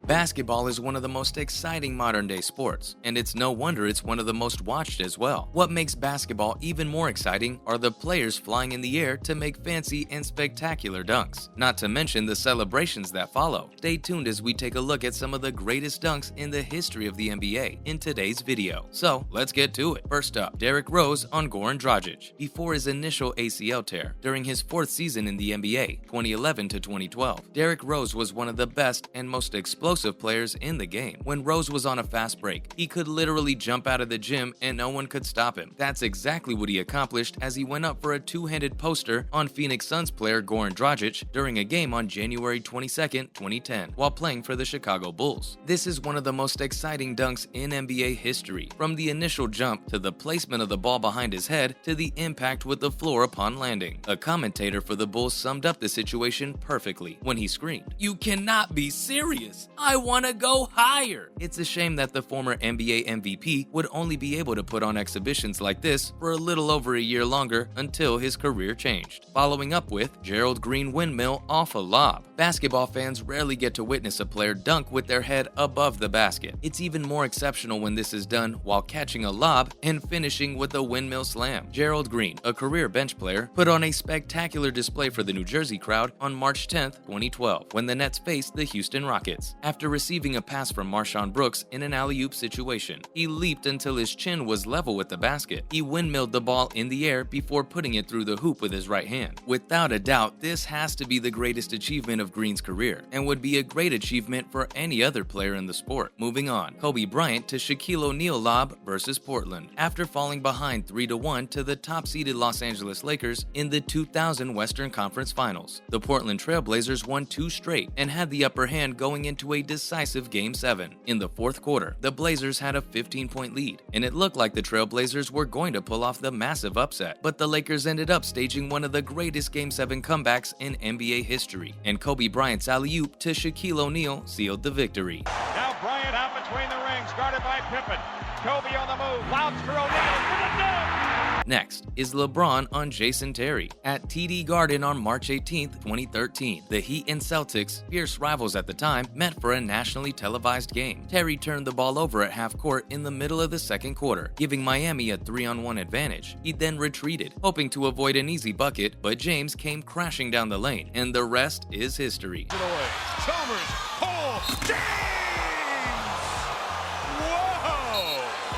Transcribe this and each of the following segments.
Basketball is one of the most exciting modern-day sports, and it's no wonder it's one of the most watched as well. What makes basketball even more exciting are the players flying in the air to make fancy and spectacular dunks, not to mention the celebrations that follow. Stay tuned as we take a look at some of the greatest dunks in the history of the NBA in today's video. So, let's get to it. First up, Derrick Rose on Goran Dragic. Before his initial ACL tear, during his fourth season in the NBA, 2011 to 2012, Derrick Rose was one of the best and most explosive players in the game. When Rose was on a fast break, he could literally jump out of the gym and no one could stop him. That's exactly what he accomplished as he went up for a two-handed poster on Phoenix Suns player Goran Dragic during a game on January 22, 2010, while playing for the Chicago Bulls. This is one of the most exciting dunks in NBA history, from the initial jump to the placement of the ball behind his head to the impact with the floor upon landing. A commentator for the Bulls summed up the situation perfectly when he screamed, "You cannot be serious! I want to go higher!" It's a shame that the former NBA MVP would only be able to put on exhibitions like this for a little over a year longer until his career changed. Following up with Gerald Green windmill off a lob. Basketball fans rarely get to witness a player dunk with their head above the basket. It's even more exceptional when this is done while catching a lob and finishing with a windmill slam. Gerald Green, a career bench player, put on a spectacular display for the New Jersey crowd on March 10, 2012, when the Nets faced the Houston Rockets. After receiving a pass from Marshawn Brooks in an alley-oop situation, he leaped until his chin was level with the basket. He windmilled the ball in the air before putting it through the hoop with his right hand. Without a doubt, this has to be the greatest achievement of Green's career, and would be a great achievement for any other player in the sport. Moving on, Kobe Bryant to Shaquille O'Neal lob versus Portland. After falling behind 3-1 to the top-seeded Los Angeles Lakers in the 2000 Western Conference Finals, the Portland Trail Blazers won 2 straight and had the upper hand going into a decisive Game 7. In the fourth quarter, the Blazers had a 15-point lead, and it looked like the Trail Blazers were going to pull off the massive upset, but the Lakers ended up staging one of the greatest Game 7 comebacks in NBA history, and Kobe Bryant's alley-oop to Shaquille O'Neal sealed the victory. Now Bryant out between the rings, guarded by Pippen. Kobe on the move, lobs for O'Neal for the dunk! Next is LeBron on Jason Terry. At TD Garden on March 18, 2013, the Heat and Celtics, fierce rivals at the time, met for a nationally televised game. Terry turned the ball over at half court in the middle of the second quarter, giving Miami a 3-on-1 advantage. He then retreated, hoping to avoid an easy bucket, but James came crashing down the lane, and the rest is history. Chalmers, Paul, James! Whoa!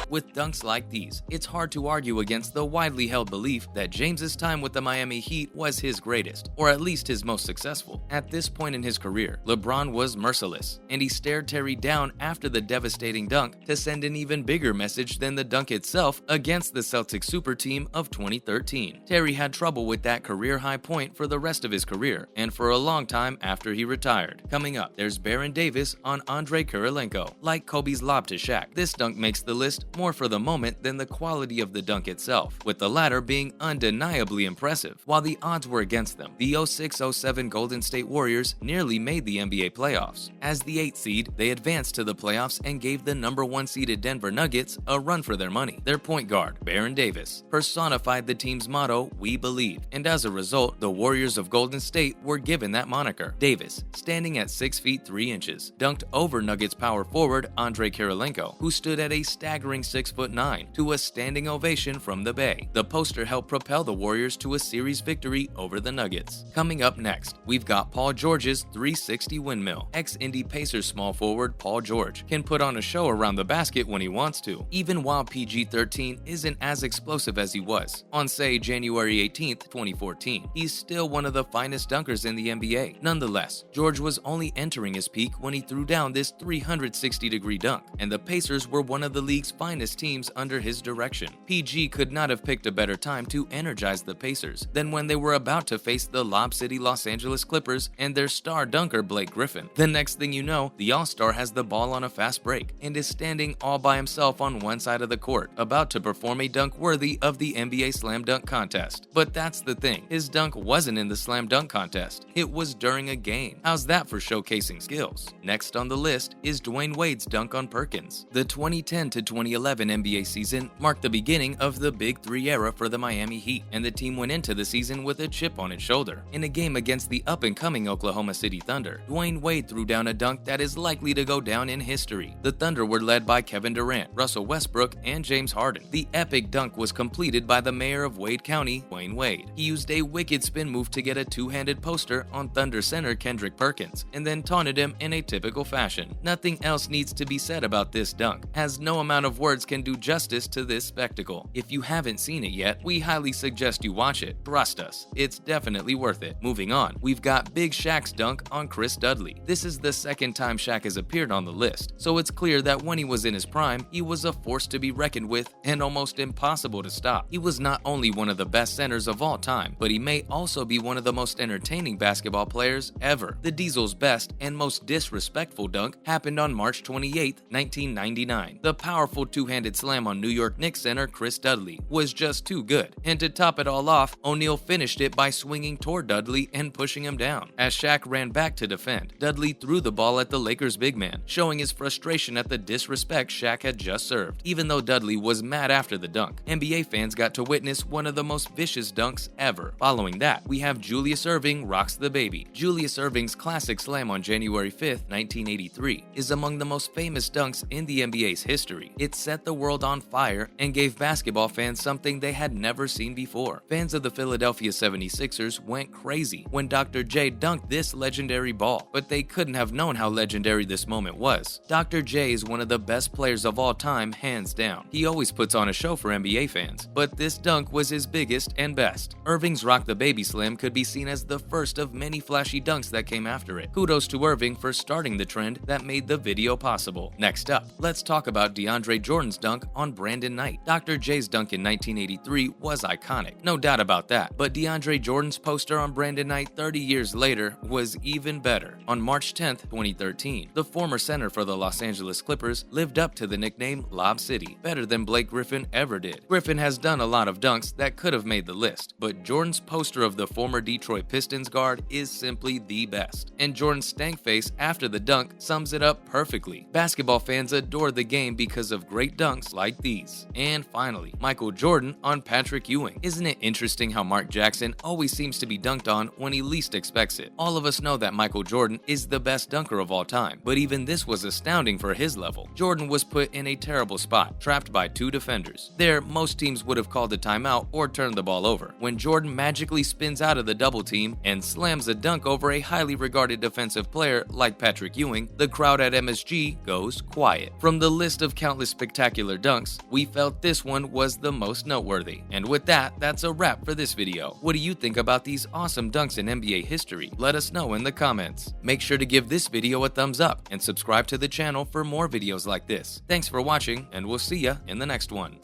With dunks like these, it's hard to argue against the widely held belief that James's time with the Miami Heat was his greatest, or at least his most successful. At this point in his career, LeBron was merciless, and he stared Terry down after the devastating dunk to send an even bigger message than the dunk itself against the Celtics super team of 2013. Terry had trouble with that career high point for the rest of his career, and for a long time after he retired. Coming up, there's Baron Davis on Andrei Kirilenko. Like Kobe's lob to Shaq, this dunk makes the list more for the moment than the quality of the dunk itself, with the latter being undeniably impressive. While the odds were against them, the 06-07 Golden State Warriors nearly made the NBA playoffs. As the 8th seed, they advanced to the playoffs and gave the number 1 seeded Denver Nuggets a run for their money. Their point guard, Baron Davis, personified the team's motto, "We believe," and as a result, the Warriors of Golden State were given that moniker. Davis, standing at 6 feet 3 inches, dunked over Nuggets power forward Andrei Kirilenko, who stood at a staggering 6'9", to a standing ovation from the Bay. The poster helped propel the Warriors to a series victory over the Nuggets. Coming up next, we've got Paul George's 360 windmill. Ex-Indy Pacers small forward Paul George can put on a show around the basket when he wants to, even while PG-13 isn't as explosive as he was. On, say, January 18, 2014, he's still one of the finest dunkers in the NBA. Nonetheless, George was only entering his peak when he threw down this 360-degree dunk, and the Pacers were one of the league's finest teams under his direction. PG could not have picked a better time to energize the Pacers than when they were about to face the Lob City Los Angeles Clippers and their star dunker Blake Griffin. The next thing you know, the All-Star has the ball on a fast break and is standing all by himself on one side of the court, about to perform a dunk worthy of the NBA Slam Dunk Contest. But that's the thing, his dunk wasn't in the Slam Dunk Contest, it was during a game. How's that for showcasing skills? Next on the list is Dwayne Wade's dunk on Perkins. The 2010 to 2011 2011 NBA season marked the beginning of the Big Three era for the Miami Heat, and the team went into the season with a chip on its shoulder. In a game against the up-and-coming Oklahoma City Thunder, Dwayne Wade threw down a dunk that is likely to go down in history. The Thunder were led by Kevin Durant, Russell Westbrook, and James Harden. The epic dunk was completed by the mayor of Wade County, Dwayne Wade. He used a wicked spin move to get a two-handed poster on Thunder center Kendrick Perkins, and then taunted him in a typical fashion. Nothing else needs to be said about this dunk, as no amount of words can do justice to this spectacle. If you haven't seen it yet, we highly suggest you watch it. Trust us, it's definitely worth it. Moving on, we've got Big Shaq's dunk on Chris Dudley. This is the second time Shaq has appeared on the list, so it's clear that when he was in his prime, he was a force to be reckoned with and almost impossible to stop. He was not only one of the best centers of all time, but he may also be one of the most entertaining basketball players ever. The Diesel's best and most disrespectful dunk happened on March 28, 1999. The powerful two-handed slam on New York Knicks center Chris Dudley was just too good, and to top it all off, O'Neal finished it by swinging toward Dudley and pushing him down. As Shaq ran back to defend, Dudley threw the ball at the Lakers' big man, showing his frustration at the disrespect Shaq had just served. Even though Dudley was mad after the dunk, NBA fans got to witness one of the most vicious dunks ever. Following that, we have Julius Erving rocks the baby. Julius Erving's classic slam on January 5, 1983, is among the most famous dunks in the NBA's history. It set the world on fire and gave basketball fans something they had never seen before. Fans of the Philadelphia 76ers went crazy when Dr. J dunked this legendary ball, but they couldn't have known how legendary this moment was. Dr. J is one of the best players of all time, hands down. He always puts on a show for NBA fans, but this dunk was his biggest and best. Erving's Rock the Baby Slam could be seen as the first of many flashy dunks that came after it. Kudos to Erving for starting the trend that made the video possible. Next up, let's talk about DeAndre Jordan's dunk on Brandon Knight. Dr. J's dunk in 1983 was iconic, no doubt about that, but DeAndre Jordan's poster on Brandon Knight 30 years later was even better. On March 10, 2013, the former center for the Los Angeles Clippers lived up to the nickname Lob City, better than Blake Griffin ever did. Griffin has done a lot of dunks that could have made the list, but Jordan's poster of the former Detroit Pistons guard is simply the best, and Jordan's stank face after the dunk sums it up perfectly. Basketball fans adore the game because of great dunks like these. And finally, Michael Jordan on Patrick Ewing. Isn't it interesting how Mark Jackson always seems to be dunked on when he least expects it? All of us know that Michael Jordan is the best dunker of all time, but even this was astounding for his level. Jordan was put in a terrible spot, trapped by two defenders. There, most teams would have called a timeout or turned the ball over. When Jordan magically spins out of the double team and slams a dunk over a highly regarded defensive player like Patrick Ewing, the crowd at MSG goes quiet. From the list of countless spectacular dunks, we felt this one was the most noteworthy. And with that, that's a wrap for this video. What do you think about these awesome dunks in NBA history? Let us know in the comments. Make sure to give this video a thumbs up and subscribe to the channel for more videos like this. Thanks for watching, and we'll see ya in the next one.